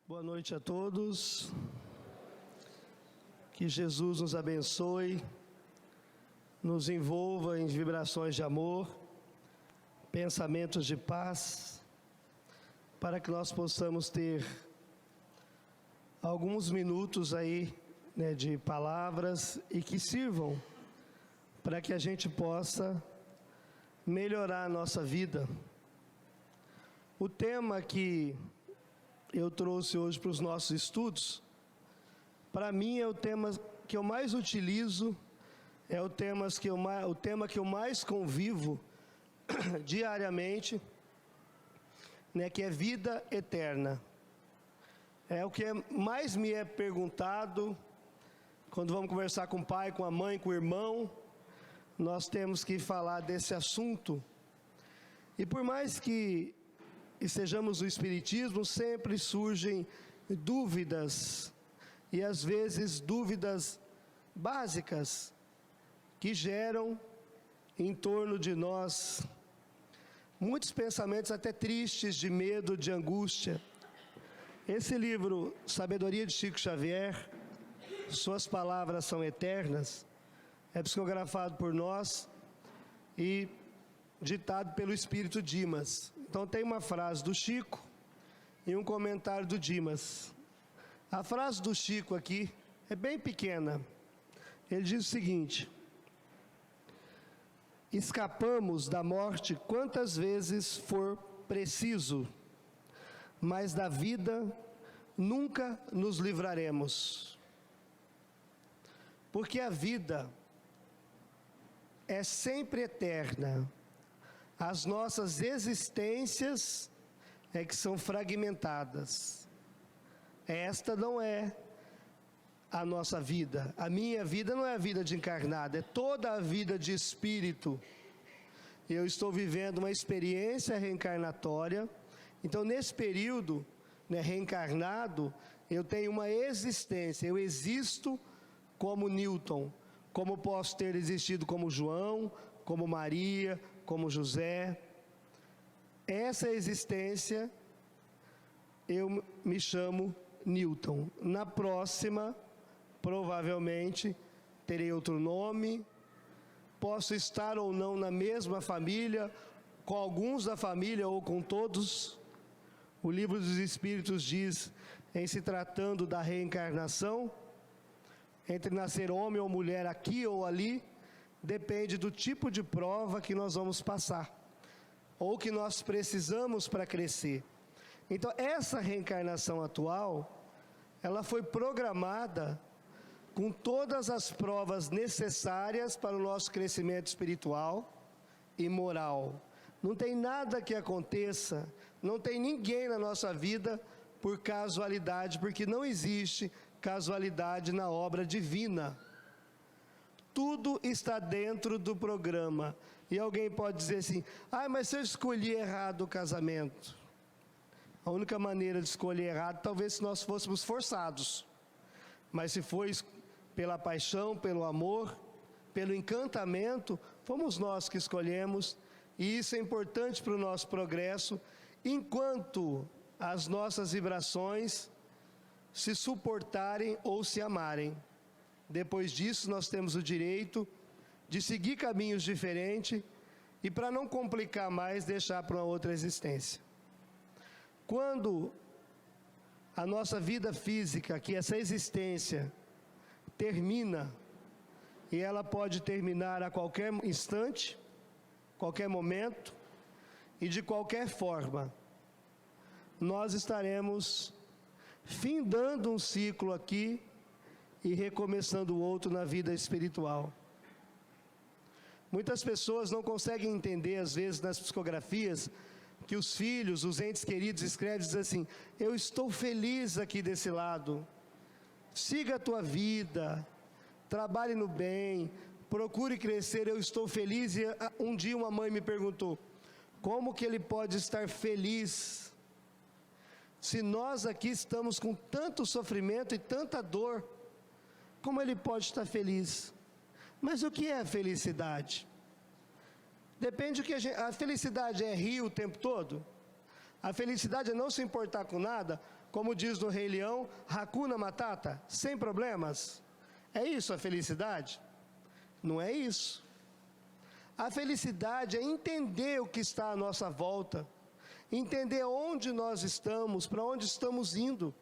Boa noite a todos, que Jesus nos abençoe, nos envolva em vibrações de amor, pensamentos de paz, para que nós possamos ter alguns minutos aí, de palavras e que sirvam para que a gente possa melhorar a nossa vida. O tema que eu trouxe hoje para os nossos estudos, para mim é o tema que eu mais utilizo, é o tema que eu mais convivo diariamente, que é vida eterna. É o que mais me é perguntado quando vamos conversar com o pai, com a mãe, com o irmão. Nós temos que falar desse assunto. E por mais que estejamos no Espiritismo, sempre surgem dúvidas, e às vezes dúvidas básicas, que geram em torno de nós muitos pensamentos até tristes, de medo, de angústia. Esse livro, Sabedoria de Chico Xavier, Suas Palavras São Eternas, é psicografado por nós e ditado pelo Espírito Dimas. Então tem uma frase do Chico e um comentário do Dimas. A frase do Chico aqui é bem pequena. Ele diz o seguinte: escapamos da morte quantas vezes for preciso, mas da vida nunca nos livraremos. Porque a vida é sempre eterna. As nossas existências é que são fragmentadas. Esta não é a nossa vida. A minha vida não é a vida de encarnado, é toda a vida de espírito. Eu estou vivendo uma experiência reencarnatória. Então, nesse período, reencarnado, eu tenho uma existência. Eu existo como Newton, como posso ter existido como João, como Maria, como José. Essa existência, eu me chamo Newton. Na próxima, provavelmente, terei outro nome. Posso estar ou não na mesma família, com alguns da família ou com todos. O Livro dos Espíritos diz, em se tratando da reencarnação, entre nascer homem ou mulher aqui ou ali, depende do tipo de prova que nós vamos passar, ou que nós precisamos para crescer. Então, essa reencarnação atual, ela foi programada com todas as provas necessárias para o nosso crescimento espiritual e moral. Não tem nada que aconteça, não tem ninguém na nossa vida por casualidade, porque não existe casualidade na obra divina. Tudo está dentro do programa. E alguém pode dizer assim: mas se eu escolhi errado o casamento. A única maneira de escolher errado, talvez se nós fôssemos forçados. Mas se foi pela paixão, pelo amor, pelo encantamento, fomos nós que escolhemos. E isso é importante para o nosso progresso, enquanto as nossas vibrações se suportarem ou se amarem. Depois disso, nós temos o direito de seguir caminhos diferentes e, para não complicar mais, deixar para uma outra existência. Quando a nossa vida física, que essa existência, termina, e ela pode terminar a qualquer instante, qualquer momento e de qualquer forma, nós estaremos findando um ciclo aqui e recomeçando o outro na vida espiritual. Muitas pessoas não conseguem entender, às vezes, nas psicografias, que os filhos, os entes queridos escrevem, dizem assim: eu estou feliz aqui desse lado, siga a tua vida, trabalhe no bem, procure crescer, eu estou feliz. E um dia uma mãe me perguntou: como que ele pode estar feliz, se nós aqui estamos com tanto sofrimento e tanta dor? Como ele pode estar feliz? Mas o que é a felicidade? Depende do que a felicidade é rir o tempo todo? A felicidade é não se importar com nada? como diz no Rei Leão, Hakuna Matata, sem problemas. É isso a felicidade? Não é isso. A felicidade é entender o que está à nossa volta, entender onde nós estamos, para onde estamos indo.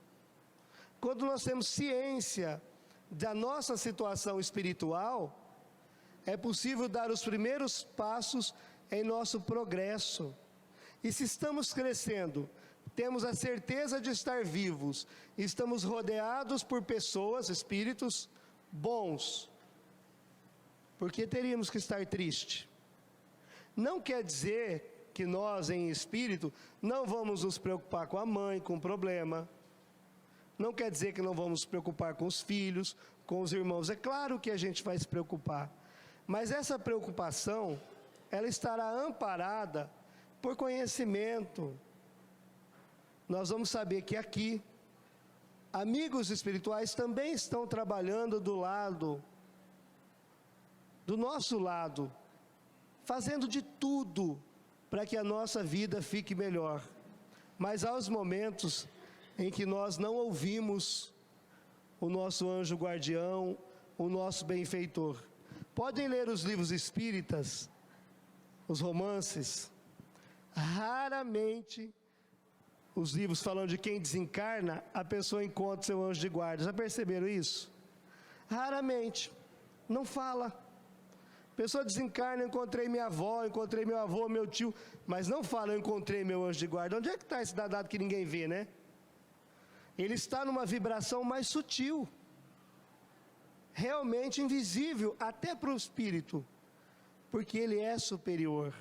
Quando nós temos ciência da nossa situação espiritual, é possível dar os primeiros passos em nosso progresso. E se estamos crescendo, temos a certeza de estar vivos, estamos rodeados por pessoas, espíritos bons, por que teríamos que estar tristes? Não quer dizer que nós, em espírito, não vamos nos preocupar com a mãe, com o problema. Não quer dizer que não vamos nos preocupar com os filhos, com os irmãos. É claro que a gente vai se preocupar. Mas essa preocupação, ela estará amparada por conhecimento. Nós vamos saber que aqui, amigos espirituais também estão trabalhando do nosso lado, fazendo de tudo para que a nossa vida fique melhor. Mas há os momentos em que nós não ouvimos o nosso anjo guardião, o nosso benfeitor. Podem ler os livros espíritas, os romances. Raramente, os livros falando de quem desencarna, a pessoa encontra seu anjo de guarda. Já perceberam isso? Raramente. Não fala. A pessoa desencarna, eu encontrei minha avó, encontrei meu avô, meu tio, mas não fala, eu encontrei meu anjo de guarda. Onde é que está esse danado que ninguém vê, né? Ele está numa vibração mais sutil, realmente invisível até para o espírito, porque ele é superior.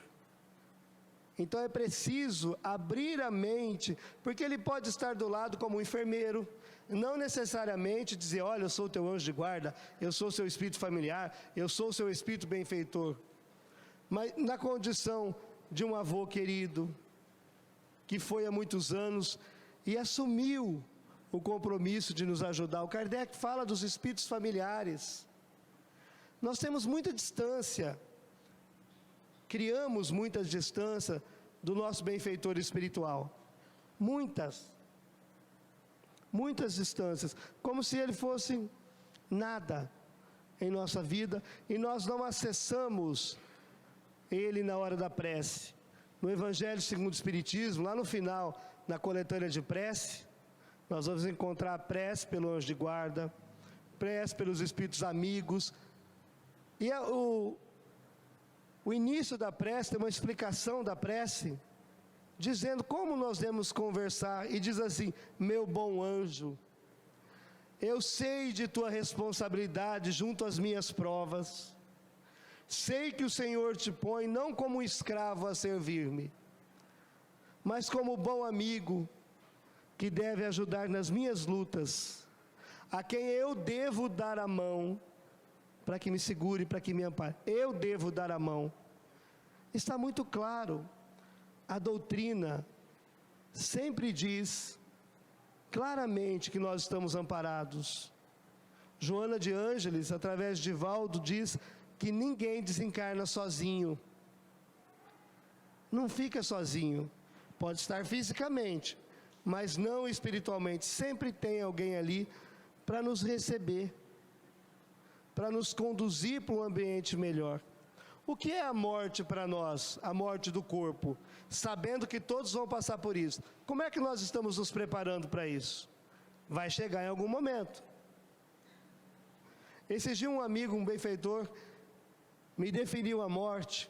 Então é preciso abrir a mente, porque ele pode estar do lado como um enfermeiro, não necessariamente dizer, olha, eu sou o teu anjo de guarda, eu sou o seu espírito familiar, eu sou o seu espírito benfeitor, mas na condição de um avô querido, que foi há muitos anos e assumiu o compromisso de nos ajudar. O Kardec fala dos espíritos familiares. Nós temos muita distância, criamos muita distância do nosso benfeitor espiritual. Muitas distâncias, como se ele fosse nada em nossa vida, e nós não acessamos ele na hora da prece. No Evangelho segundo o Espiritismo, lá no final, na coletânea de prece, nós vamos encontrar a prece pelo anjo de guarda, prece pelos espíritos amigos, e o início da prece tem uma explicação da prece, dizendo como nós devemos conversar, e diz assim: meu bom anjo, eu sei de tua responsabilidade junto às minhas provas, sei que o Senhor te põe não como um escravo a servir-me, mas como bom amigo, que deve ajudar nas minhas lutas, a quem eu devo dar a mão, para que me segure, para que me ampare. Eu devo dar a mão. Está muito claro. A doutrina sempre diz claramente que nós estamos amparados. Joana de Ângeles, através de Valdo, diz que ninguém desencarna sozinho. Não fica sozinho. Pode estar fisicamente, mas não espiritualmente. Sempre tem alguém ali para nos receber, para nos conduzir para um ambiente melhor. O que é a morte para nós? A morte do corpo, sabendo que todos vão passar por isso. Como é que nós estamos nos preparando para isso? Vai chegar em algum momento. Esses dias um amigo, um benfeitor, me definiu a morte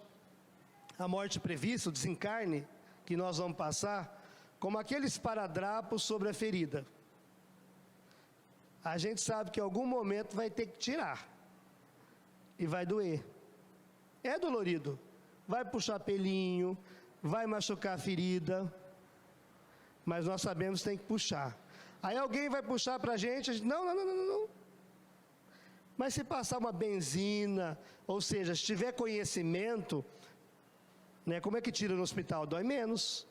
prevista, o desencarne que nós vamos passar, como aquele esparadrapo sobre a ferida. A gente sabe que em algum momento vai ter que tirar, e vai doer. É dolorido, vai puxar pelinho, vai machucar a ferida, mas nós sabemos que tem que puxar. Aí alguém vai puxar para a gente, não. Mas se passar uma benzina, ou seja, se tiver conhecimento, né, como é que tira no hospital? Dói menos.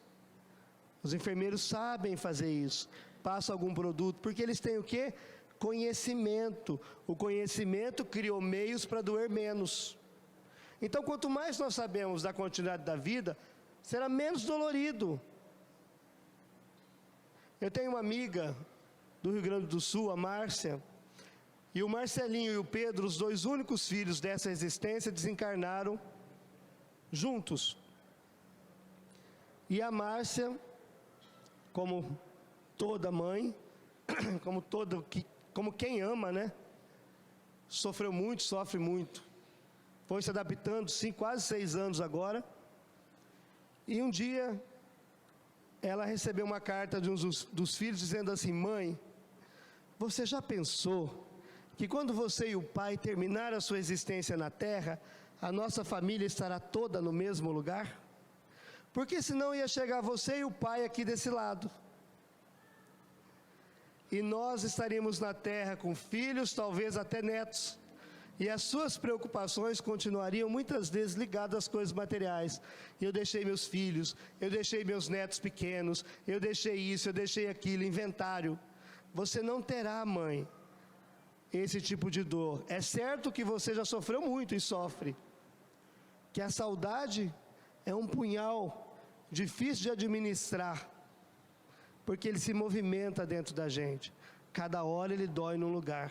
Os enfermeiros sabem fazer isso, passam algum produto, porque eles têm o quê? Conhecimento. O conhecimento criou meios para doer menos. Então, quanto mais nós sabemos da continuidade da vida, será menos dolorido. Eu tenho uma amiga do Rio Grande do Sul, a Márcia, e o Marcelinho e o Pedro, os dois únicos filhos dessa existência, desencarnaram juntos. E a Márcia, como toda mãe, como quem ama, né? Sofreu muito, sofre muito. Foi se adaptando, sim, quase 6 anos agora. E um dia, ela recebeu uma carta de um dos filhos dizendo assim: mãe, você já pensou que quando você e o pai terminar a sua existência na terra, a nossa família estará toda no mesmo lugar? Porque senão ia chegar você e o pai aqui desse lado. E nós estaríamos na terra com filhos, talvez até netos. E as suas preocupações continuariam muitas vezes ligadas às coisas materiais. Eu deixei meus filhos, eu deixei meus netos pequenos, eu deixei isso, eu deixei aquilo, inventário. Você não terá, mãe, esse tipo de dor. É certo que você já sofreu muito e sofre. Que a saudade é um punhal difícil de administrar, porque ele se movimenta dentro da gente. Cada hora ele dói num lugar.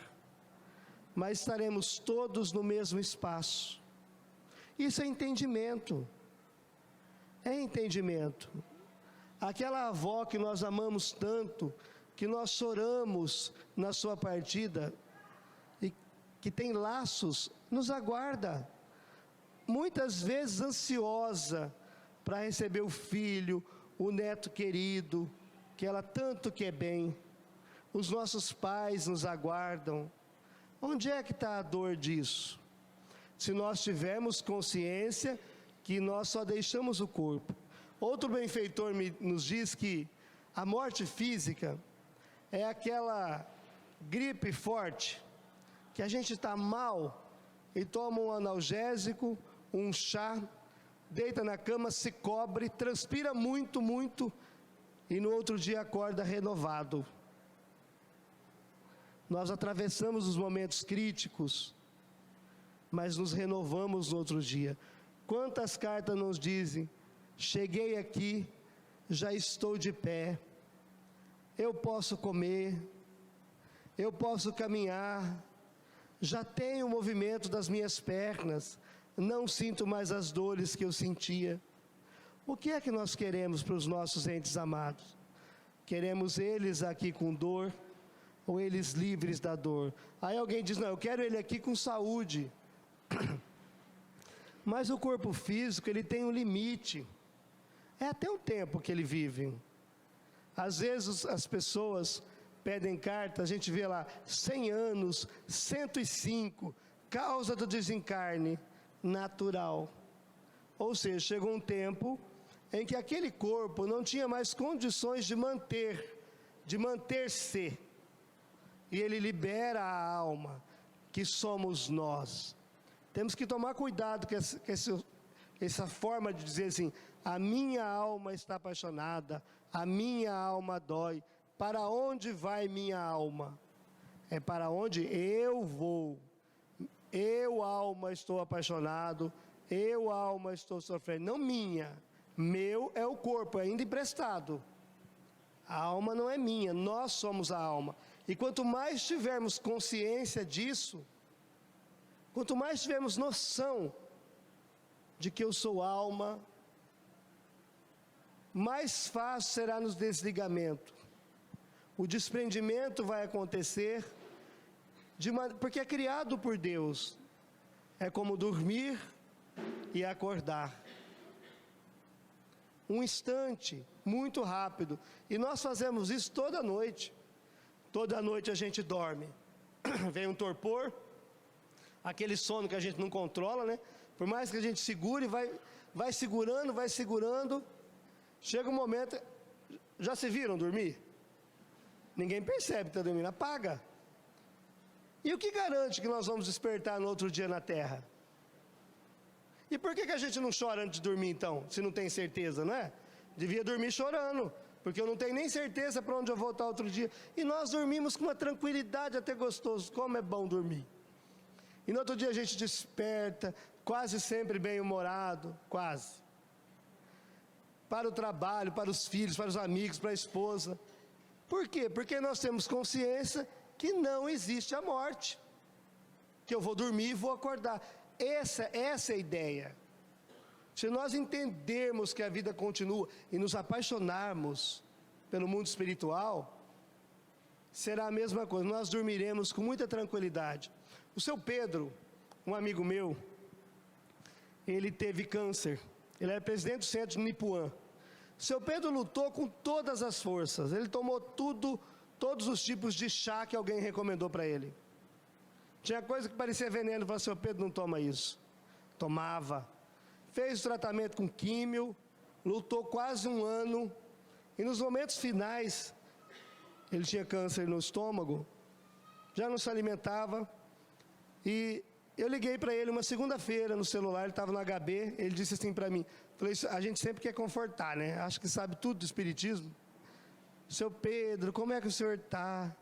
Mas estaremos todos no mesmo espaço. Isso é entendimento. É entendimento. Aquela avó que nós amamos tanto, que nós choramos na sua partida, e que tem laços, nos aguarda. Muitas vezes ansiosa para receber o filho, o neto querido, que ela tanto quer bem. Os nossos pais nos aguardam. Onde é que está a dor disso? Se nós tivermos consciência que nós só deixamos o corpo. Outro benfeitor nos diz que a morte física é aquela gripe forte, que a gente está mal e toma um analgésico, um chá, deita na cama, se cobre, transpira muito, muito, e no outro dia acorda renovado. Nós atravessamos os momentos críticos, mas nos renovamos no outro dia. Quantas cartas nos dizem: cheguei aqui, já estou de pé, eu posso comer, eu posso caminhar, já tenho o movimento das minhas pernas, não sinto mais as dores que eu sentia. O que é que nós queremos para os nossos entes amados? Queremos eles aqui com dor, ou eles livres da dor? Aí alguém diz: não, eu quero ele aqui com saúde. Mas o corpo físico, ele tem um limite. É até o tempo que ele vive. Às vezes as pessoas pedem carta, a gente vê lá 100 anos, 105, causa do desencarne natural. Ou seja, chegou um tempo em que aquele corpo não tinha mais condições de manter-se. E ele libera a alma, que somos nós. Temos que tomar cuidado com essa forma de dizer assim: a minha alma está apaixonada, a minha alma dói. Para onde vai minha alma? É para onde eu vou. Eu, alma, estou apaixonado, eu, alma, estou sofrendo. Não minha. Meu é o corpo, é ainda emprestado. A alma não é minha, nós somos a alma. E quanto mais tivermos consciência disso, quanto mais tivermos noção de que eu sou alma, mais fácil será no desligamento. O desprendimento vai acontecer, porque é criado por Deus. É como dormir e acordar. Um instante, muito rápido. E nós fazemos isso toda noite. Toda noite a gente dorme. Vem um torpor, aquele sono que a gente não controla, né? Por mais que a gente segure, vai segurando. Chega um momento, já se viram dormir? Ninguém percebe que está dormindo, apaga. E o que garante que nós vamos despertar no outro dia na terra? E por que a gente não chora antes de dormir então, se não tem certeza, não é? Devia dormir chorando, porque eu não tenho nem certeza para onde eu vou voltar outro dia. E nós dormimos com uma tranquilidade até gostoso. Como é bom dormir. E no outro dia a gente desperta, quase sempre bem-humorado, quase. Para o trabalho, para os filhos, para os amigos, para a esposa. Por quê? Porque nós temos consciência que não existe a morte, que eu vou dormir e vou acordar. Essa é a ideia. Se nós entendermos que a vida continua e nos apaixonarmos pelo mundo espiritual, será a mesma coisa, nós dormiremos com muita tranquilidade. O seu Pedro, um amigo meu, ele teve câncer, ele era presidente do centro de Nipuã. O seu Pedro lutou com todas as forças, ele tomou todos os tipos de chá que alguém recomendou para ele. Tinha coisa que parecia veneno, falou, seu Pedro não toma isso. Tomava. Fez o tratamento com químio, lutou quase 1 ano, e nos momentos finais, ele tinha câncer no estômago, já não se alimentava, e eu liguei para ele uma segunda-feira no celular, ele estava no HB, ele disse assim para mim, falei, a gente sempre quer confortar, né? Acho que sabe tudo do espiritismo. Seu Pedro, como é que o senhor está?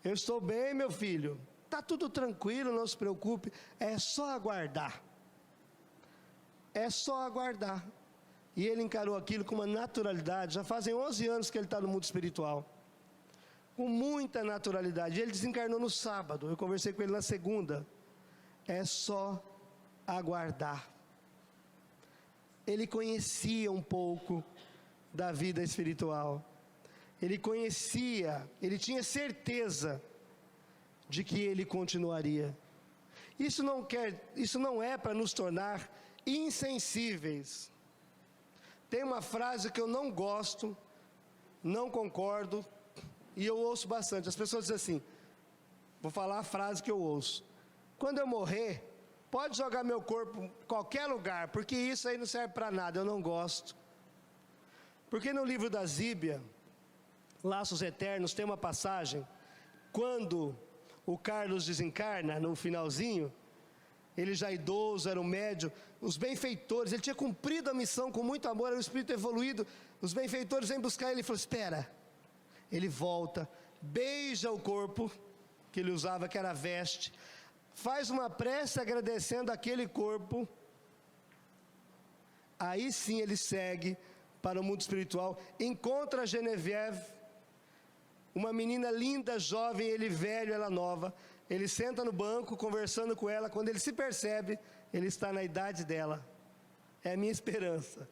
Eu estou bem, meu filho. Está tudo tranquilo, não se preocupe, é só aguardar. É só aguardar. E ele encarou aquilo com uma naturalidade, já fazem 11 anos que ele está no mundo espiritual. Com muita naturalidade. Ele desencarnou no sábado, eu conversei com ele na segunda. É só aguardar. Ele conhecia um pouco da vida espiritual. Ele conhecia, ele tinha certeza de que ele continuaria. Isso não é para nos tornar insensíveis. Tem uma frase que eu não gosto, não concordo, e eu ouço bastante. As pessoas dizem assim, vou falar a frase que eu ouço. Quando eu morrer, pode jogar meu corpo em qualquer lugar, porque isso aí não serve para nada, eu não gosto. Porque no livro da Zíbia, Laços Eternos, tem uma passagem, quando o Carlos desencarna, no finalzinho, ele já idoso, era um médium, os benfeitores, ele tinha cumprido a missão com muito amor, era um espírito evoluído, os benfeitores vêm buscar ele e falam, espera, ele volta, beija o corpo, que ele usava, que era a veste, faz uma prece agradecendo aquele corpo, aí sim ele segue para o mundo espiritual, encontra a Genevieve, uma menina linda, jovem, ele velho, ela nova, ele senta no banco, conversando com ela, quando ele se percebe, ele está na idade dela, é a minha esperança.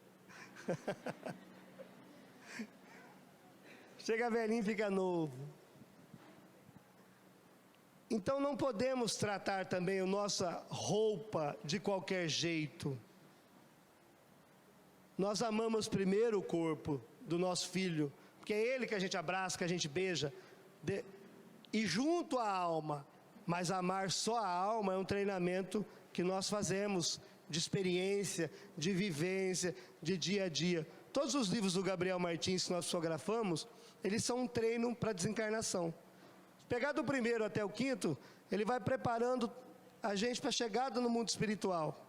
Chega velhinho e fica novo. Então não podemos tratar também a nossa roupa de qualquer jeito. Nós amamos primeiro o corpo do nosso filho, porque é ele que a gente abraça, que a gente beija, e junto à alma, mas amar só a alma é um treinamento que nós fazemos, de experiência, de vivência, de dia a dia. Todos os livros do Gabriel Martins que nós psicografamos, eles são um treino para desencarnação. Pegar do primeiro até o quinto, ele vai preparando a gente para a chegada no mundo espiritual.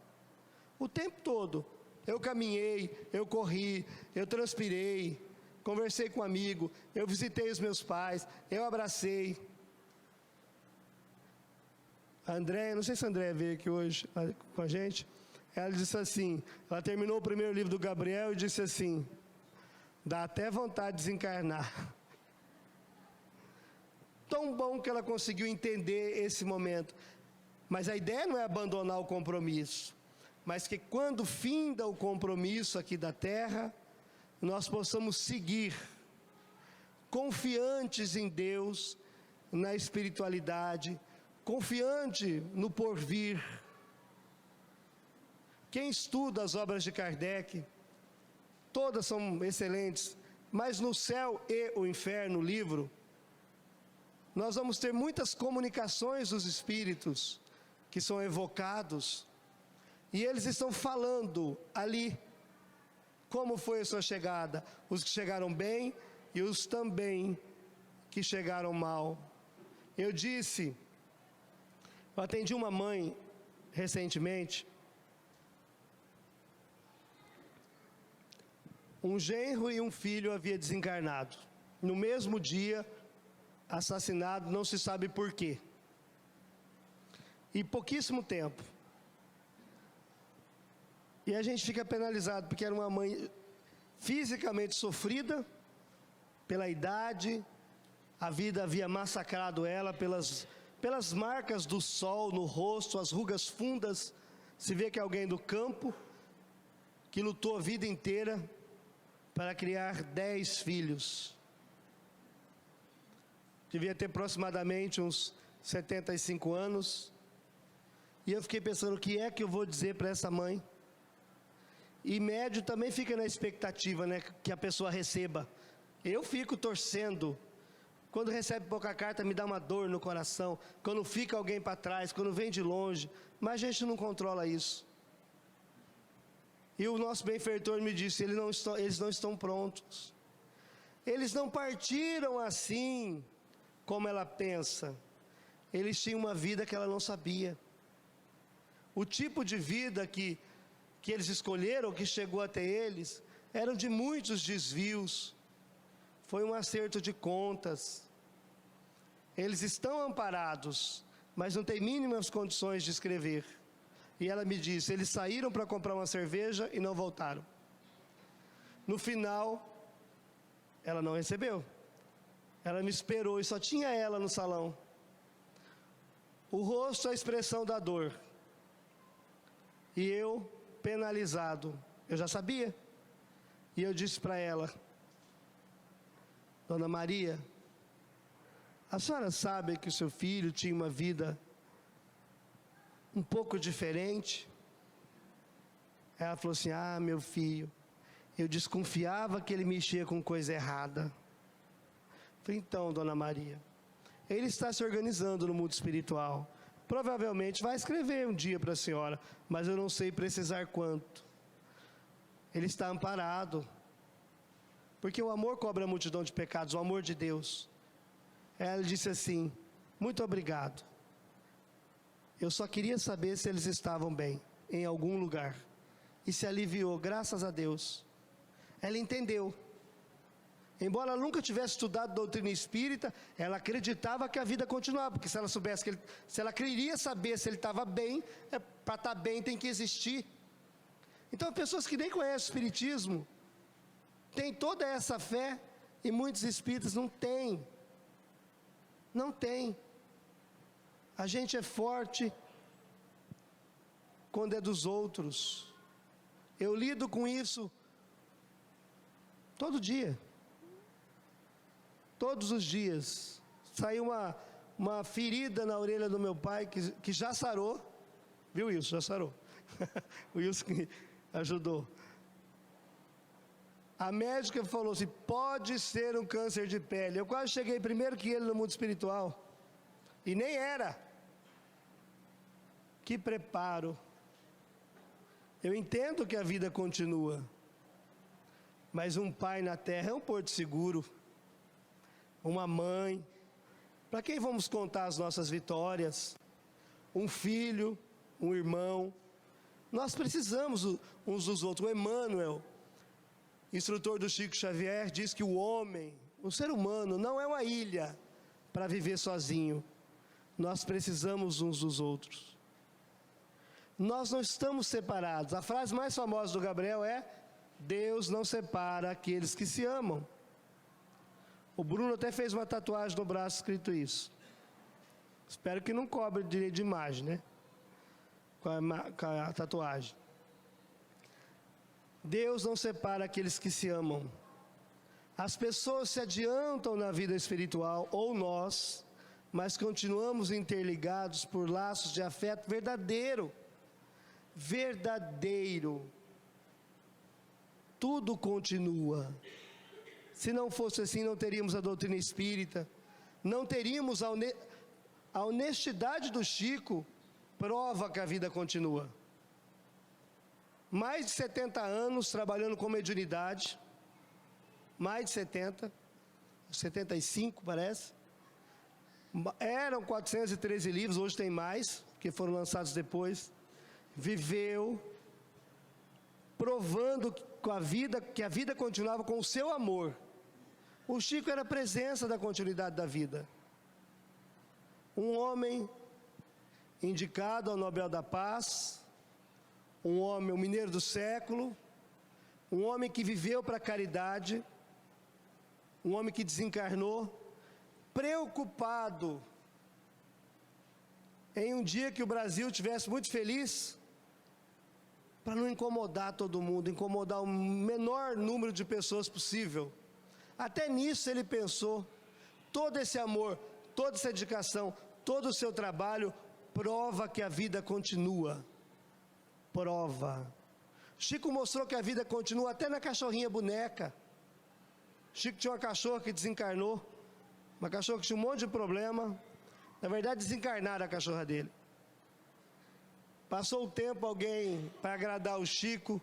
O tempo todo, eu caminhei, eu corri, eu transpirei, conversei com um amigo, eu visitei os meus pais, eu abracei. A Andréia, não sei se a Andréia veio aqui hoje com a gente, ela disse assim, ela terminou o primeiro livro do Gabriel e disse assim, dá até vontade de desencarnar. Tão bom que ela conseguiu entender esse momento. Mas a ideia não é abandonar o compromisso, mas que quando finda o compromisso aqui da terra, nós possamos seguir, confiantes em Deus, na espiritualidade, confiante no porvir. Quem estuda as obras de Kardec, todas são excelentes, mas no Céu e o Inferno, o livro, nós vamos ter muitas comunicações dos espíritos que são evocados, e eles estão falando ali como foi a sua chegada, os que chegaram bem e os também que chegaram mal. Eu atendi uma mãe recentemente, um genro e um filho havia desencarnado, no mesmo dia, assassinado, não se sabe por quê, e pouquíssimo tempo, e a gente fica penalizado, porque era uma mãe fisicamente sofrida, pela idade, A vida havia massacrado ela pelas marcas do sol no rosto, as rugas fundas. Se vê que é alguém do campo, que lutou a vida inteira para criar 10 filhos. Devia ter aproximadamente uns 75 anos. E eu fiquei pensando, o que é que eu vou dizer para essa mãe? E médio também fica na expectativa, né, que a pessoa receba. Eu fico torcendo. Quando recebe pouca carta, me dá uma dor no coração. Quando fica alguém para trás, quando vem de longe. Mas a gente não controla isso. E o nosso benfeitor me disse, eles não estão prontos. Eles não partiram assim como ela pensa. Eles tinham uma vida que ela não sabia. O tipo de vida que eles escolheram, que chegou até eles, eram de muitos desvios. Foi um acerto de contas. Eles estão amparados, mas não têm mínimas condições de escrever. E ela me disse, eles saíram para comprar uma cerveja e não voltaram. No final, ela não recebeu. Ela me esperou e só tinha ela no salão. O rosto, a expressão da dor. E eu, penalizado, eu já sabia. E eu disse para ela, Dona Maria, a senhora sabe que o seu filho tinha uma vida um pouco diferente? Ela falou assim, meu filho, eu desconfiava que ele mexia com coisa errada. Falei, então, Dona Maria, ele está se organizando no mundo espiritual. Provavelmente vai escrever um dia para a senhora, mas eu não sei precisar quanto. Ele está amparado. Porque o amor cobre a multidão de pecados, o amor de Deus. Ela disse assim, muito obrigado. Eu só queria saber se eles estavam bem, em algum lugar. E se aliviou, graças a Deus. Ela entendeu. Embora ela nunca tivesse estudado doutrina espírita, ela acreditava que a vida continuava, porque se ela soubesse se ela queria saber se ele estava bem, para estar bem tem que existir. Então, pessoas que nem conhecem o espiritismo, têm toda essa fé, e muitos espíritas não têm. Não tem. A gente é forte quando é dos outros. Eu lido com isso todo dia. Todos os dias. Saiu uma ferida na orelha do meu pai que já sarou. Viu, Wilson? Já sarou. O Wilson que ajudou. A médica falou assim, pode ser um câncer de pele. Eu quase cheguei primeiro que ele no mundo espiritual. E nem era. Que preparo. Eu entendo que a vida continua. Mas um pai na terra é um porto seguro. Uma mãe. Para quem vamos contar as nossas vitórias? Um filho, um irmão. Nós precisamos uns dos outros. O Emmanuel, instrutor do Chico Xavier, diz que o homem, o ser humano, não é uma ilha para viver sozinho. Nós precisamos uns dos outros. Nós não estamos separados. A frase mais famosa do Gabriel é: Deus não separa aqueles que se amam. O Bruno até fez uma tatuagem no braço escrito isso. Espero que não cobre direito de imagem, né? Com a tatuagem. Deus não separa aqueles que se amam. As pessoas se adiantam na vida espiritual, ou nós, mas continuamos interligados por laços de afeto verdadeiro. Verdadeiro. Tudo continua. Se não fosse assim, não teríamos a doutrina espírita, não teríamos a honestidade do Chico, prova que a vida continua. Mais de 70 anos trabalhando com mediunidade, mais de 75 parece. Eram 413 livros, hoje tem mais, que foram lançados depois. Viveu, provando que a vida continuava com o seu amor. O Chico era a presença da continuidade da vida. Um homem indicado ao Nobel da Paz, um homem, um mineiro do século, um homem que viveu para a caridade, um homem que desencarnou, preocupado em um dia que o Brasil estivesse muito feliz, para não incomodar todo mundo, incomodar o menor número de pessoas possível. Até nisso ele pensou. Todo esse amor, toda essa dedicação, todo o seu trabalho prova que a vida continua. Prova. Chico mostrou que a vida continua até na cachorrinha boneca. Chico tinha uma cachorra que desencarnou, uma cachorra que tinha um monte de problema. Na verdade, desencarnaram a cachorra dele. Passou o tempo, alguém, para agradar o Chico,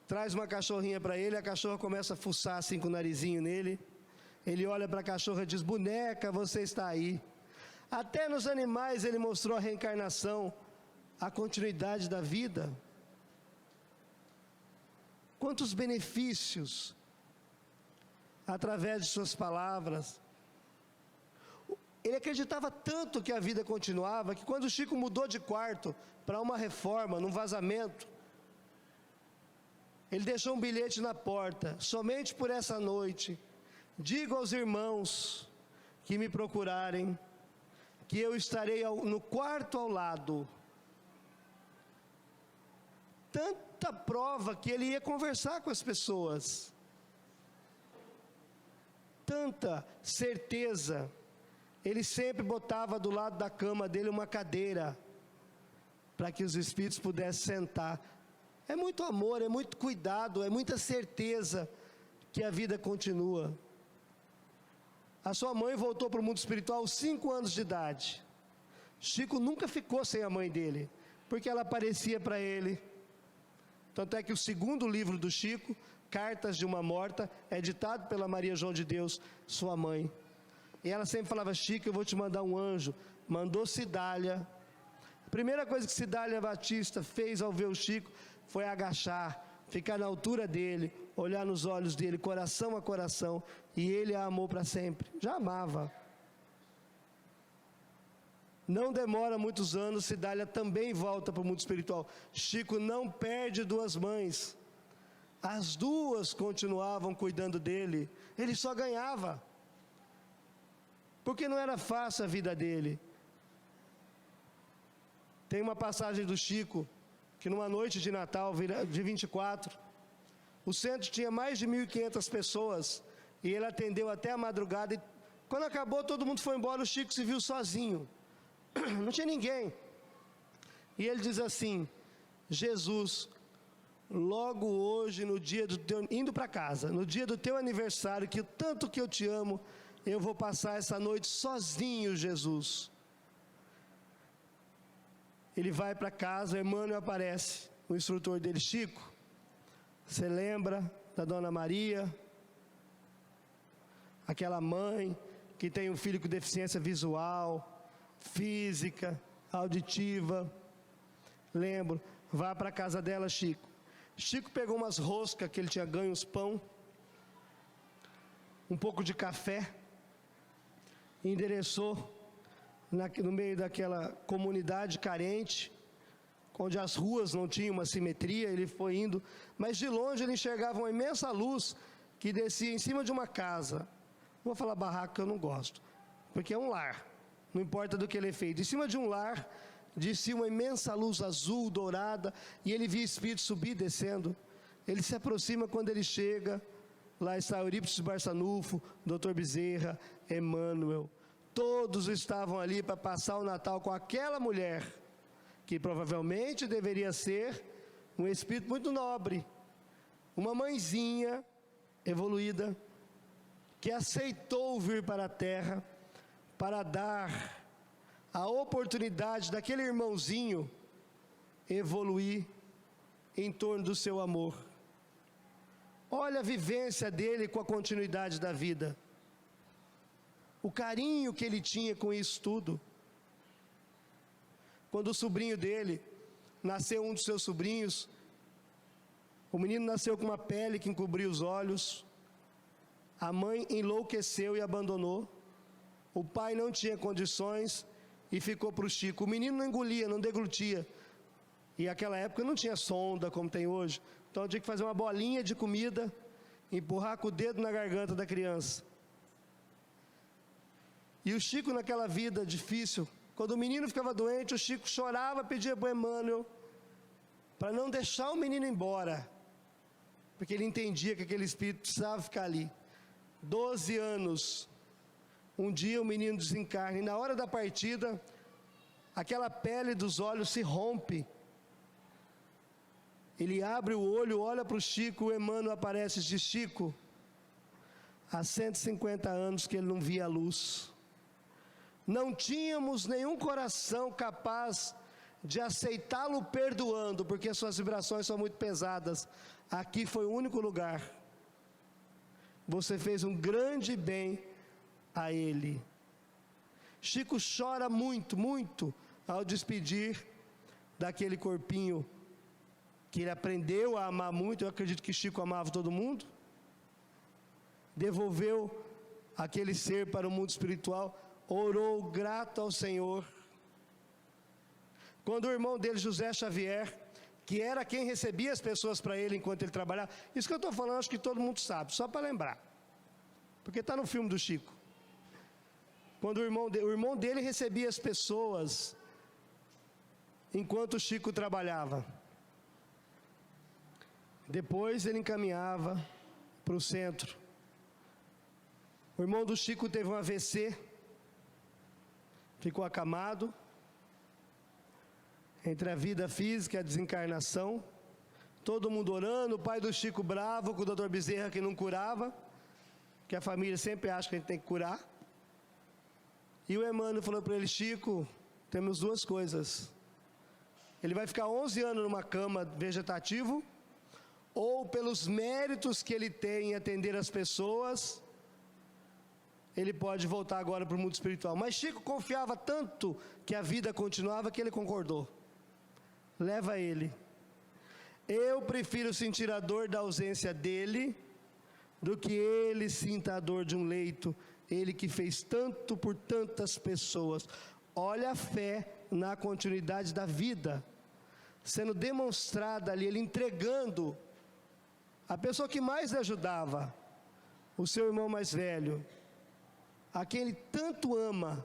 traz uma cachorrinha para ele, a cachorra começa a fuçar assim com o narizinho nele. Ele olha para a cachorra e diz: boneca, você está aí. Até nos animais ele mostrou a reencarnação, a continuidade da vida. Quantos benefícios, através de suas palavras. Ele acreditava tanto que a vida continuava, que quando o Chico mudou de quarto para uma reforma, num vazamento, ele deixou um bilhete na porta: somente por essa noite, digo aos irmãos que me procurarem, que eu estarei no quarto ao lado. Tanta prova que ele ia conversar com as pessoas. Tanta certeza. Ele sempre botava do lado da cama dele uma cadeira, para que os espíritos pudessem sentar. É muito amor, é muito cuidado, é muita certeza que a vida continua. A sua mãe voltou para o mundo espiritual aos 5 anos de idade. Chico nunca ficou sem a mãe dele, porque ela aparecia para ele. Tanto é que o segundo livro do Chico, Cartas de uma Morta, é ditado pela Maria João de Deus, sua mãe. E ela sempre falava: Chico, eu vou te mandar um anjo. Mandou Cidália. A primeira coisa que Cidália Batista fez ao ver o Chico foi agachar, ficar na altura dele, olhar nos olhos dele, coração a coração, e ele a amou para sempre. Já amava. Não demora muitos anos, Cidália também volta para o mundo espiritual. Chico não perde 2 mães. As 2 continuavam cuidando dele. Ele só ganhava. Porque não era fácil a vida dele. Tem uma passagem do Chico, que numa noite de Natal, de 24, o centro tinha mais de 1.500 pessoas, e ele atendeu até a madrugada, e quando acabou, todo mundo foi embora, o Chico se viu sozinho. Não tinha ninguém. E ele diz assim: Jesus, logo hoje, no dia do teu, indo para casa, no dia do teu aniversário, que tanto que eu te amo, eu vou passar essa noite sozinho, Jesus. Ele vai para casa, Emmanuel aparece, o instrutor dele: Chico, você lembra da Dona Maria? Aquela mãe que tem um filho com deficiência visual, física, auditiva. Lembro. Vá para a casa dela, Chico. Chico pegou umas roscas que ele tinha ganho, uns pão, um pouco de café, e endereçou no meio daquela comunidade carente, onde as ruas não tinham uma simetria. Ele foi indo, mas de longe ele enxergava uma imensa luz que descia em cima de uma casa. Vou falar barraco, que eu não gosto, porque é um lar, não importa do que ele é feito. Em cima de um lar, descia uma imensa luz azul, dourada, e ele via espíritos subir e descendo. Ele se aproxima. Quando ele chega, lá está Eurípides Barçanufo, Dr. Bezerra, Emmanuel. Todos estavam ali para passar o Natal com aquela mulher, que provavelmente deveria ser um espírito muito nobre, uma mãezinha evoluída, que aceitou vir para a Terra para dar a oportunidade daquele irmãozinho evoluir em torno do seu amor. Olha a vivência dele com a continuidade da vida, o carinho que ele tinha com isso tudo. Quando o sobrinho dele, nasceu um dos seus sobrinhos, o menino nasceu com uma pele que encobria os olhos, a mãe enlouqueceu e abandonou, o pai não tinha condições e ficou para o Chico. O menino não engolia, não deglutia, e naquela época não tinha sonda como tem hoje, então tinha que fazer uma bolinha de comida, empurrar com o dedo na garganta da criança. E o Chico, naquela vida difícil, quando o menino ficava doente, o Chico chorava, pedia para o Emmanuel para não deixar o menino embora, porque ele entendia que aquele espírito precisava ficar ali. 12 anos, um dia o menino desencarna, e na hora da partida, aquela pele dos olhos se rompe. Ele abre o olho, olha para o Chico, o Emmanuel aparece e diz: Chico, há 150 anos que ele não via a luz. Não tínhamos nenhum coração capaz de aceitá-lo perdoando, porque suas vibrações são muito pesadas. Aqui foi o único lugar. Você fez um grande bem a ele. Chico chora muito, muito, ao despedir daquele corpinho que ele aprendeu a amar muito. Eu acredito que Chico amava todo mundo. Devolveu aquele ser para o mundo espiritual, orou grato ao Senhor. Quando o irmão dele, José Xavier, que era quem recebia as pessoas para ele enquanto ele trabalhava, isso que eu estou falando, acho que todo mundo sabe, só para lembrar, porque está no filme do Chico. Quando o irmão dele recebia as pessoas enquanto o Chico trabalhava, depois ele encaminhava para o centro. O irmão do Chico teve um AVC, ficou acamado, entre a vida física e a desencarnação, todo mundo orando, o pai do Chico bravo com o doutor Bezerra que não curava, que a família sempre acha que a gente tem que curar. E o Emmanuel falou para ele: Chico, temos duas coisas, ele vai ficar 11 anos numa cama vegetativo, ou pelos méritos que ele tem em atender as pessoas, ele pode voltar agora para o mundo espiritual. Mas Chico confiava tanto que a vida continuava, que ele concordou. Leva ele. Eu prefiro sentir a dor da ausência dele do que ele sinta a dor de um leito, ele que fez tanto por tantas pessoas. Olha a fé na continuidade da vida sendo demonstrada ali, ele entregando a pessoa que mais lhe ajudava, o seu irmão mais velho, a quem ele tanto ama.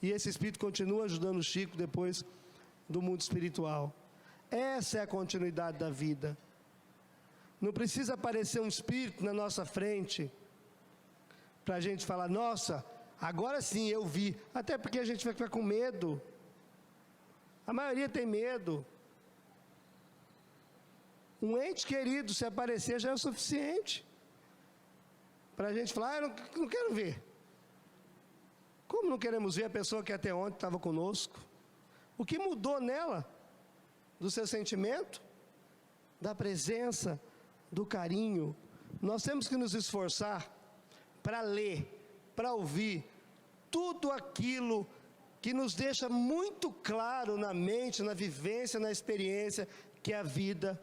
E esse espírito continua ajudando o Chico depois do mundo espiritual. Essa é a continuidade da vida. Não precisa aparecer um espírito na nossa frente para a gente falar: nossa, agora sim eu vi. Até porque a gente vai ficar com medo. A maioria tem medo. Um ente querido, se aparecer, já é o suficiente para a gente falar: eu não quero ver. Como não queremos ver a pessoa que até ontem estava conosco? O que mudou nela? Do seu sentimento? Da presença? Do carinho? Nós temos que nos esforçar para ler, para ouvir tudo aquilo que nos deixa muito claro na mente, na vivência, na experiência, que a vida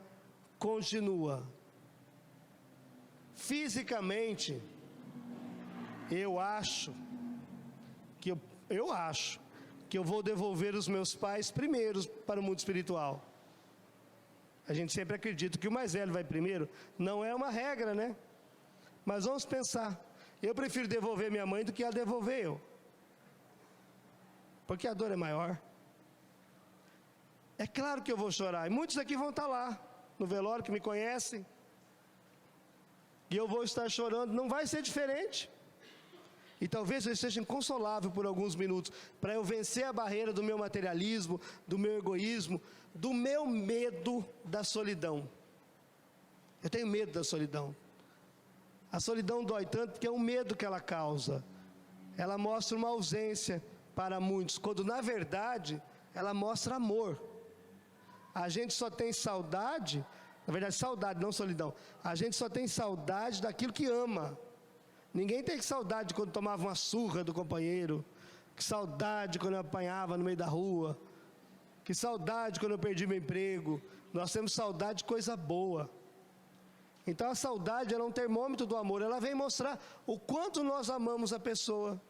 continua. Fisicamente, eu acho que eu vou devolver os meus pais primeiros para o mundo espiritual. A gente sempre acredita que o mais velho vai primeiro. Não é uma regra, né? Mas vamos pensar. Eu prefiro devolver minha mãe do que ela devolver eu, porque a dor é maior. É claro que eu vou chorar, e muitos aqui vão estar lá no velório, que me conhecem, e eu vou estar chorando. Não vai ser diferente. E talvez eu esteja inconsolável por alguns minutos, para eu vencer a barreira do meu materialismo, do meu egoísmo, do meu medo da solidão. Eu tenho medo da solidão. A solidão dói tanto porque é um medo que ela causa. Ela mostra uma ausência para muitos, quando na verdade ela mostra amor. A gente só tem saudade, na verdade saudade, não solidão. A gente só tem saudade daquilo que ama. Ninguém tem saudade de quando tomava uma surra do companheiro, que saudade quando eu apanhava no meio da rua, que saudade quando eu perdi meu emprego. Nós temos saudade de coisa boa. Então a saudade, ela é um termômetro do amor. Ela vem mostrar o quanto nós amamos a pessoa,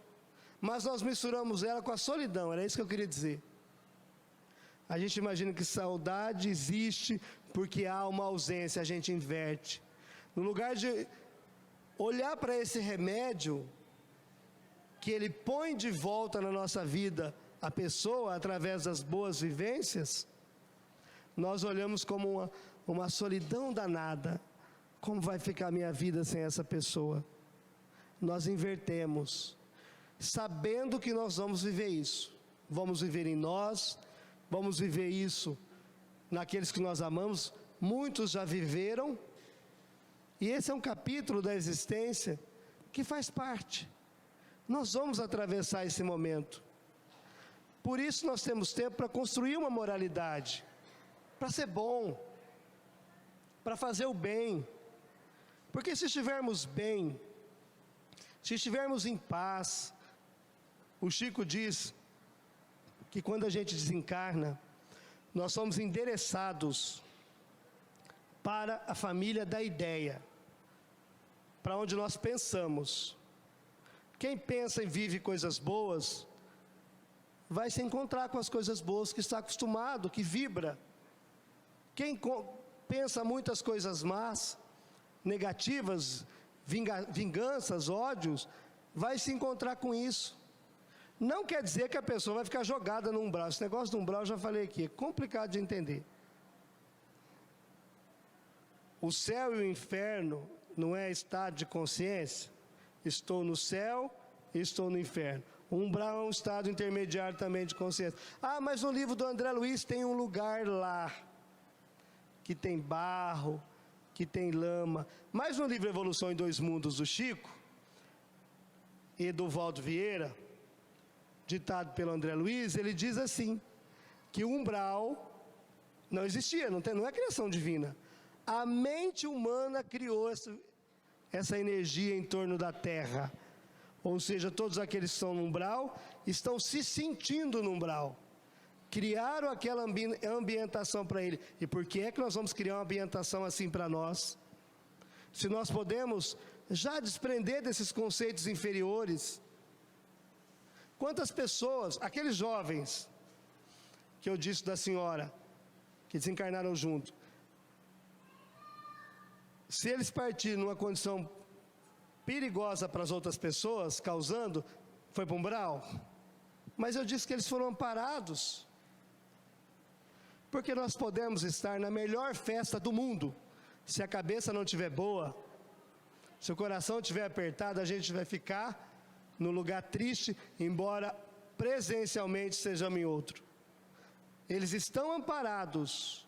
mas nós misturamos ela com a solidão. Era isso que eu queria dizer. A gente imagina que saudade existe porque há uma ausência. A gente inverte. No lugar de olhar para esse remédio que Ele põe de volta na nossa vida a pessoa através das boas vivências, nós olhamos como uma solidão danada. Como vai ficar a minha vida sem essa pessoa? Nós invertemos, sabendo que nós vamos viver isso. Vamos viver em nós, vamos viver isso naqueles que nós amamos. Muitos já viveram, e esse é um capítulo da existência que faz parte. Nós vamos atravessar esse momento. Por isso nós temos tempo para construir uma moralidade, para ser bom, para fazer o bem. Porque se estivermos bem, se estivermos em paz, o Chico diz que quando a gente desencarna, nós somos endereçados para a família da ideia, para onde nós pensamos. Quem pensa e vive coisas boas, vai se encontrar com as coisas boas que está acostumado, que vibra. Quem pensa muitas coisas más, negativas, vinganças, ódios, vai se encontrar com isso. Não quer dizer que a pessoa vai ficar jogada no umbral. Esse negócio do umbral, eu já falei aqui, é complicado de entender. O céu e o inferno não é estado de consciência. Estou no céu e estou no inferno. O umbral é um estado intermediário também de consciência. Ah, mas no livro do André Luiz tem um lugar lá, que tem barro, que tem lama. Mas no livro Evolução em Dois Mundos do Chico e do Valdo Vieira, ditado pelo André Luiz, ele diz assim, que o umbral não existia, não é criação divina. A mente humana criou essa energia em torno da Terra. Ou seja, todos aqueles que estão no umbral, estão se sentindo no umbral. Criaram aquela ambientação para ele. E por que é que nós vamos criar uma ambientação assim para nós? Se nós podemos já desprender desses conceitos inferiores. Quantas pessoas, aqueles jovens, que eu disse da senhora, que desencarnaram junto, se eles partirem numa condição perigosa para as outras pessoas, causando, foi para o umbral. Mas eu disse que eles foram amparados. Porque nós podemos estar na melhor festa do mundo, se a cabeça não estiver boa, se o coração estiver apertado, a gente vai ficar no lugar triste, embora presencialmente sejamos em outro. Eles estão amparados,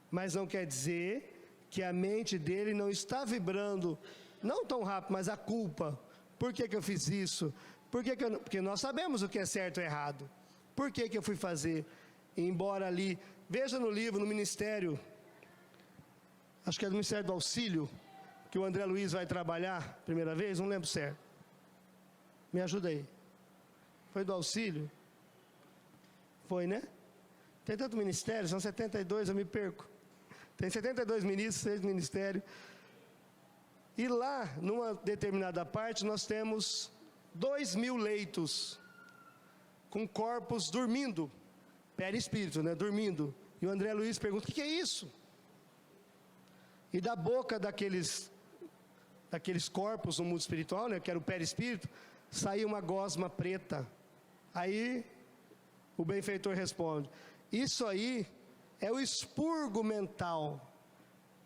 mas não quer dizer que a mente dele não está vibrando, não tão rápido, mas a culpa. Por que eu fiz isso? Porque nós sabemos o que é certo e errado. Por que eu fui fazer? Embora ali, veja no livro, no ministério, acho que é do Ministério do Auxílio, que o André Luiz vai trabalhar, primeira vez, não lembro certo. Me ajuda aí. Foi do Auxílio? Foi, né? Tem tanto ministério, são 72, eu me perco. Tem 72 ministros, 6 ministérios. E lá, numa determinada parte, nós temos 2.000 leitos, com corpos dormindo, perispírito, né? Dormindo. E o André Luiz pergunta, o que é isso? E da boca daqueles corpos no mundo espiritual, né? Que era o perispírito, saiu uma gosma preta. Aí, o benfeitor responde, isso aí é o expurgo mental.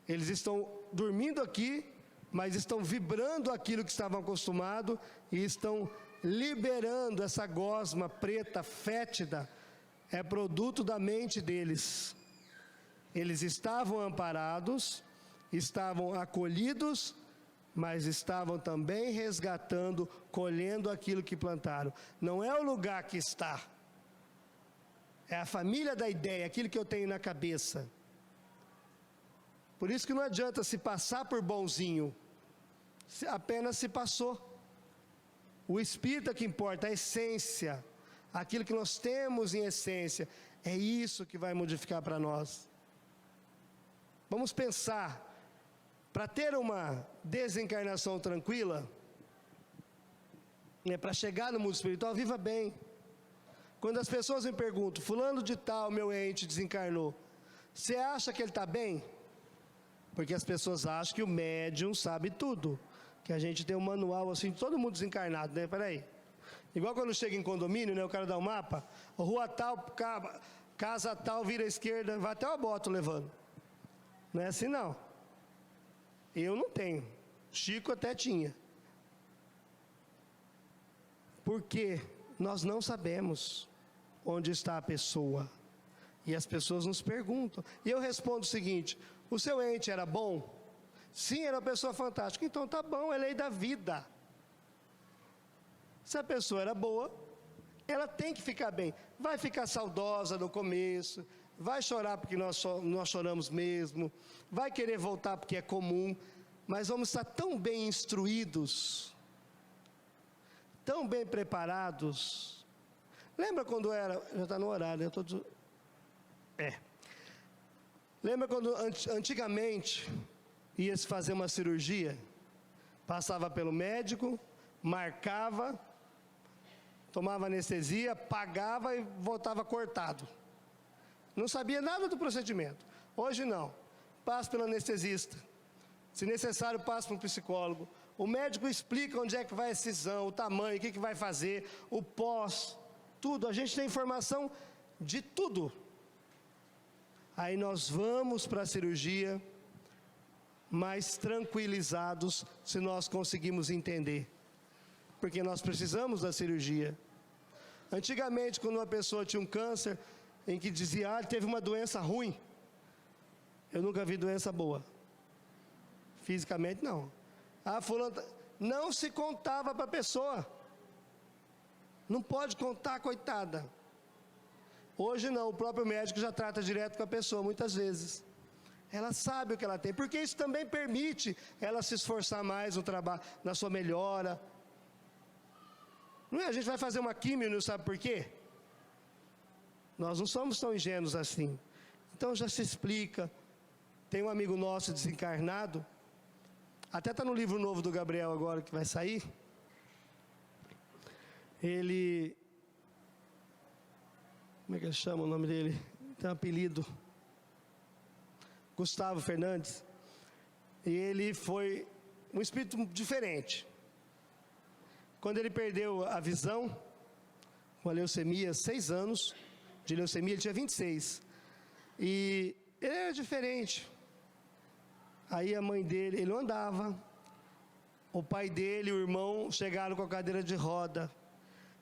Eles estão dormindo aqui, mas estão vibrando aquilo que estavam acostumados e estão liberando essa gosma preta, fétida. É produto da mente deles. Eles estavam amparados, estavam acolhidos, mas estavam também resgatando, colhendo aquilo que plantaram. Não é o lugar que está. É a família da ideia, aquilo que eu tenho na cabeça. Por isso que não adianta se passar por bonzinho, apenas se passou. O espírito é que importa, a essência, aquilo que nós temos em essência, é isso que vai modificar para nós. Vamos pensar, para ter uma desencarnação tranquila, para chegar no mundo espiritual, viva bem. Quando as pessoas me perguntam, fulano de tal, meu ente desencarnou, você acha que ele está bem? Porque as pessoas acham que o médium sabe tudo. que a gente tem um manual assim, todo mundo desencarnado, né? Peraí. Igual quando chega em condomínio, né? O cara dá um mapa, rua tal, casa tal, vira à esquerda, vai até o boto levando. Não é assim não. Eu não tenho. Chico até tinha. Porque nós não sabemos onde está a pessoa. E as pessoas nos perguntam. E eu respondo o seguinte: o seu ente era bom? Sim, era uma pessoa fantástica. Então tá bom, é lei da vida. Se a pessoa era boa, ela tem que ficar bem. Vai ficar saudosa no começo, vai chorar porque nós choramos mesmo, vai querer voltar porque é comum, mas vamos estar tão bem instruídos, tão bem preparados. Lembra quando era... Já está no horário, eu estou... Lembra quando antigamente ia se fazer uma cirurgia? Passava pelo médico, marcava, tomava anestesia, pagava e voltava cortado. Não sabia nada do procedimento. Hoje não. Passa pelo anestesista. Se necessário, passa para um psicólogo. O médico explica onde é que vai a cisão, o tamanho, o que vai fazer, o pós, tudo. A gente tem informação de tudo. Aí nós vamos para a cirurgia mais tranquilizados, se nós conseguimos entender. Porque nós precisamos da cirurgia. Antigamente, quando uma pessoa tinha um câncer, em que dizia, teve uma doença ruim. Eu nunca vi doença boa. Fisicamente, não. Fulano... Não se contava para a pessoa. Não pode contar, coitada. Hoje não, o próprio médico já trata direto com a pessoa, muitas vezes. Ela sabe o que ela tem, porque isso também permite ela se esforçar mais no trabalho, na sua melhora. Não é? A gente vai fazer uma químio, não sabe por quê? Nós não somos tão ingênuos assim. Então já se explica. Tem um amigo nosso desencarnado, até está no livro novo do Gabriel agora que vai sair. Ele... Como é que ele chama o nome dele? Tem um apelido. Gustavo Fernandes. E ele foi um espírito diferente. Quando ele perdeu a visão, com a leucemia, 6 anos de leucemia, ele tinha 26. E ele era diferente. Aí a mãe dele, ele não andava. O pai dele e o irmão chegaram com a cadeira de roda,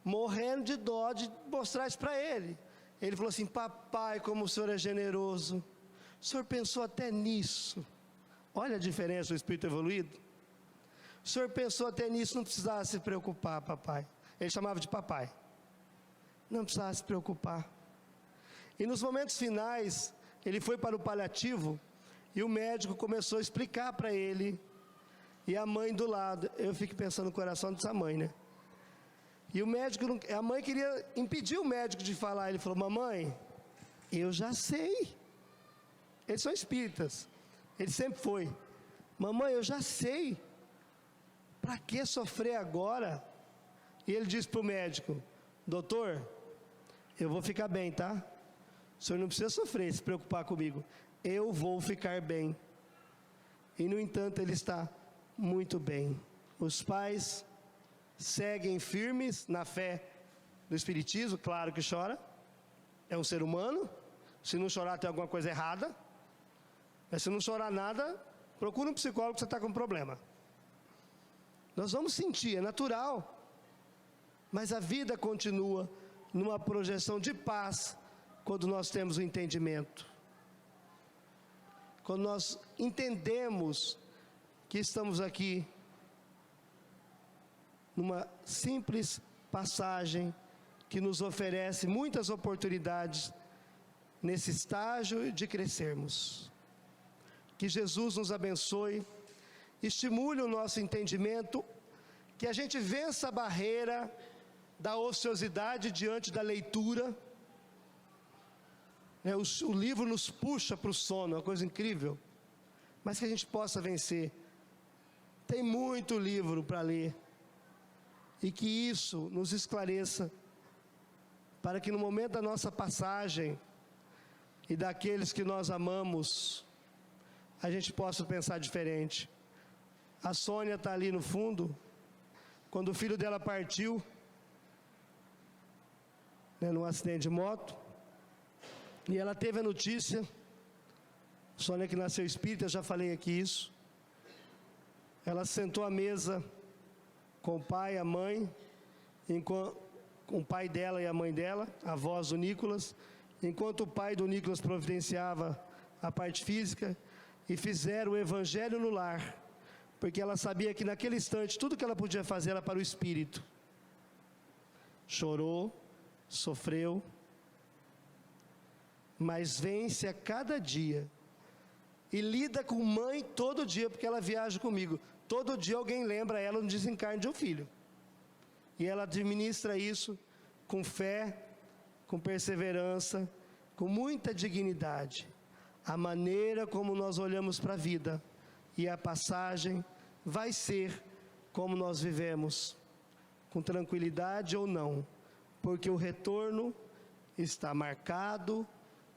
morrendo de dó de mostrar isso para ele. Ele falou assim: papai, como o senhor é generoso. O senhor pensou até nisso. Olha a diferença do espírito evoluído. O senhor pensou até nisso, não precisava se preocupar, papai. Ele chamava de papai. Não precisava se preocupar. E nos momentos finais, ele foi para o paliativo e o médico começou a explicar para ele. E a mãe do lado. Eu fico pensando no coração dessa mãe, né? E o médico, a mãe queria impedir o médico de falar. Ele falou: mamãe, eu já sei. Eles são espíritas. Ele sempre foi. Mamãe, eu já sei. Para que sofrer agora? E ele disse para o médico: doutor, eu vou ficar bem, tá? O senhor não precisa sofrer, se preocupar comigo. Eu vou ficar bem. E no entanto ele está muito bem. Os pais seguem firmes na fé do espiritismo. Claro que chora, é um ser humano. Se não chorar tem alguma coisa errada. Mas se não chorar nada, procura um psicólogo que você está com problema. Nós vamos sentir, é natural. Mas a vida continua numa projeção de paz quando nós temos o entendimento. Quando nós entendemos que estamos aqui numa simples passagem que nos oferece muitas oportunidades nesse estágio de crescermos. Que Jesus nos abençoe, estimule o nosso entendimento, que a gente vença a barreira da ociosidade diante da leitura. O livro nos puxa para o sono, é uma coisa incrível, mas que a gente possa vencer. Tem muito livro para ler, e que isso nos esclareça, para que no momento da nossa passagem, e daqueles que nós amamos, a gente possa pensar diferente. A Sônia está ali no fundo. Quando o filho dela partiu, num acidente de moto, e ela teve a notícia, Sônia que nasceu espírita, já falei aqui isso, ela sentou à mesa com o pai e a mãe, com o pai dela e a mãe dela, avós do Nicolas, enquanto o pai do Nicolas providenciava a parte física, e fizeram o evangelho no lar, porque ela sabia que naquele instante, tudo que ela podia fazer era para o espírito. Chorou, sofreu, mas vence a cada dia, e lida com mãe todo dia, porque ela viaja comigo, todo dia alguém lembra ela no desencarne de um filho, e ela administra isso com fé, com perseverança, com muita dignidade. A maneira como nós olhamos para a vida e a passagem vai ser como nós vivemos, com tranquilidade ou não, porque o retorno está marcado,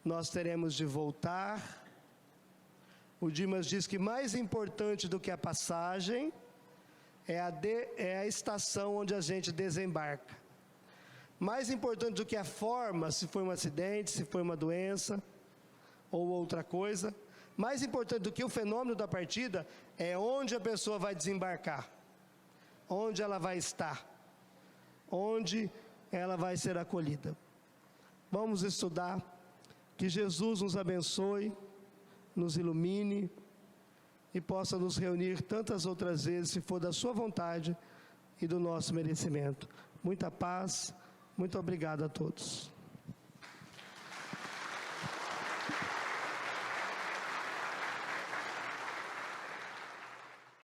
nós teremos de voltar. O Dimas diz que mais importante do que a passagem é a estação onde a gente desembarca. Mais importante do que a forma, se foi um acidente, se foi uma doença ou outra coisa, mais importante do que o fenômeno da partida é onde a pessoa vai desembarcar, onde ela vai estar, onde ela vai ser acolhida. Vamos estudar, que Jesus nos abençoe, nos ilumine e possa nos reunir tantas outras vezes, se for da sua vontade e do nosso merecimento. Muita paz, muito obrigado a todos.